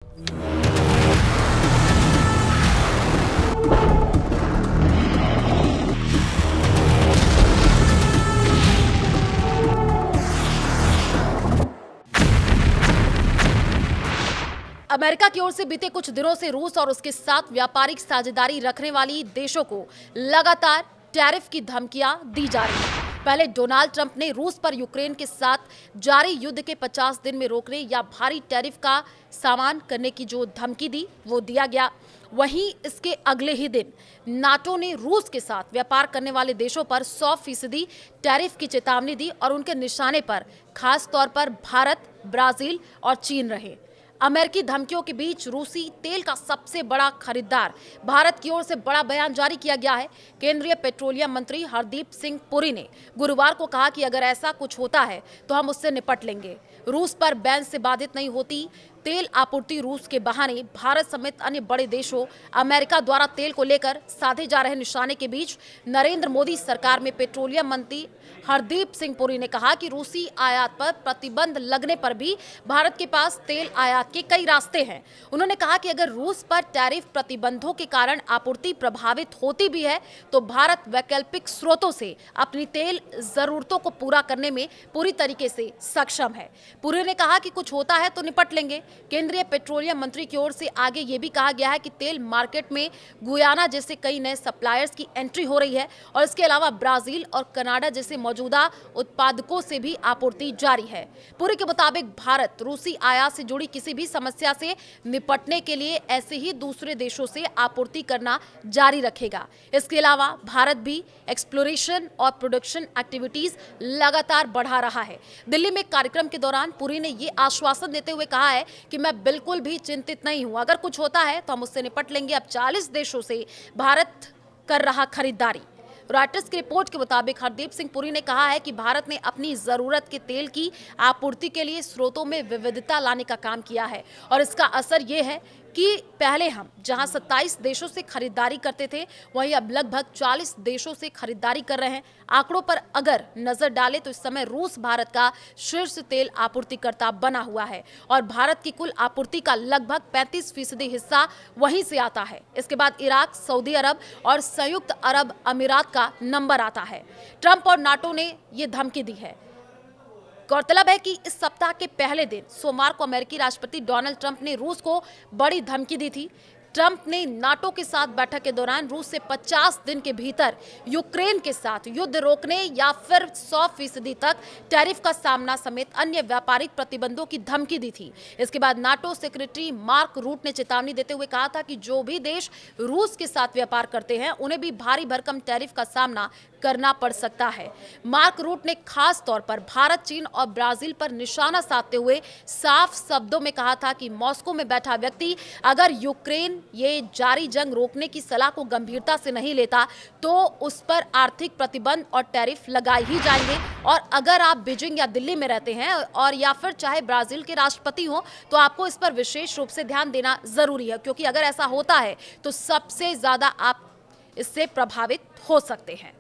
America की ओर से बीते कुछ दिनों से रूस और उसके साथ व्यापारिक साझेदारी रखने वाली देशों को लगातार टैरिफ की धमकियां दी जा रही हैं। पहले डोनाल्ड ट्रंप ने रूस पर यूक्रेन के साथ जारी युद्ध के 50 दिन में रोकने या भारी टैरिफ का सामना करने की जो धमकी दी वो दिया गया। वहीं इसके अगले ही दिन नाटो ने रूस के साथ व्यापार करने वाले देशों पर 100% टैरिफ की चेतावनी दी और उनके निशाने पर खास तौर पर भारत, ब्राजील और चीन रहे। अमेरिकी धमकियों के बीच रूसी तेल का सबसे बड़ा खरीदार भारत की ओर से बड़ा बयान जारी किया गया है। केंद्रीय पेट्रोलियम मंत्री हरदीप सिंह पुरी ने गुरुवार को कहा कि अगर ऐसा कुछ होता है तो हम उससे निपट लेंगे। रूस पर बैन से बाधित नहीं होती तेल आपूर्ति। रूस के बहाने भारत समेत अन्य बड़े देशों अमेरिका द्वारा तेल को लेकर साधे जा रहे निशाने के बीच नरेंद्र मोदी सरकार में पेट्रोलियम मंत्री हरदीप सिंह पुरी ने कहा कि रूसी आयात पर प्रतिबंध लगने पर भी भारत के पास तेल आयात के कई रास्ते हैं। उन्होंने कहा कि अगर रूस पर टैरिफ प्रतिबंधों के कारण आपूर्ति प्रभावित होती भी है तो भारत वैकल्पिक स्रोतों से अपनी तेल जरूरतों को पूरा करने में पूरी तरीके से सक्षम है। पुरी ने कहा कि कुछ होता है तो निपट लेंगे। केंद्रीय पेट्रोलियम मंत्री की ओर से आगे ये भी कहा गया है कि तेल मार्केट में गुयाना जैसे कई नए सप्लायर्स की एंट्री हो रही है और इसके अलावा ब्राजील और कनाडा जैसे मौजूदा उत्पादकों से भी आपूर्ति जारी है। पुरी के मुताबिक भारत रूसी आयात से जुड़ी किसी भी समस्या से निपटने के लिए ऐसे ही दूसरे देशों से आपूर्ति करना जारी रखेगा। इसके अलावा भारत भी एक्सप्लोरेशन और प्रोडक्शन एक्टिविटीज लगातार बढ़ा रहा है। दिल्ली में एक कार्यक्रम के दौरान पुरी ने ये आश्वासन देते हुए कहा है कि मैं बिल्कुल भी चिंतित नहीं हूं। अगर कुछ होता है तो हम उससे निपट लेंगे। अब 40 देशों से भारत कर रहा खरीदारी। रॉयटर्स की रिपोर्ट के मुताबिक हरदीप सिंह पुरी ने कहा है कि भारत ने अपनी जरूरत के तेल की आपूर्ति के लिए स्रोतों में विविधता लाने का काम किया है और इसका असर ये है कि पहले हम जहां 27 देशों से खरीदारी करते थे वहीं अब लगभग 40 देशों से खरीदारी कर रहे हैं। आंकड़ों पर अगर नजर डालें तो इस समय रूस भारत का शीर्ष तेल आपूर्तिकर्ता बना हुआ है और भारत की कुल आपूर्ति का लगभग 35% हिस्सा वहीं से आता है। इसके बाद इराक, सऊदी अरब और संयुक्त अरब अमीरात का नंबर आता है। ट्रंप और नाटो ने ये धमकी दी है। गौरतलब है कि इस सप्ताह के पहले दिन सोमवार को अमेरिकी राष्ट्रपति डोनाल्ड ट्रंप ने रूस को बड़ी धमकी दी थी। ट्रंप ने नाटो के साथ बैठक के दौरान रूस से 50 दिन के भीतर यूक्रेन के साथ युद्ध रोकने या फिर 100% तक टैरिफ का सामना समेत अन्य व्यापारिक प्रतिबंधों की धमकी दी थी। इसके बाद नाटो सेक्रेटरी मार्क रूट ने चेतावनी देते हुए कहा था कि जो भी देश रूस के साथ व्यापार करते हैं उन्हें भी भारी भरकम टैरिफ का सामना करना पड़ सकता है। मार्क रूट ने खास तौर पर भारत, चीन और ब्राजील पर निशाना साधते हुए साफ शब्दों में कहा था कि मॉस्को में बैठा व्यक्ति अगर यूक्रेन ये जारी जंग रोकने की सलाह को गंभीरता से नहीं लेता तो उस पर आर्थिक प्रतिबंध और टैरिफ लगाए ही जाएंगे। और अगर आप बीजिंग या दिल्ली में रहते हैं और या फिर चाहे ब्राजील के राष्ट्रपति हो तो आपको इस पर विशेष रूप से ध्यान देना जरूरी है, क्योंकि अगर ऐसा होता है तो सबसे ज्यादा आप इससे प्रभावित हो सकते हैं।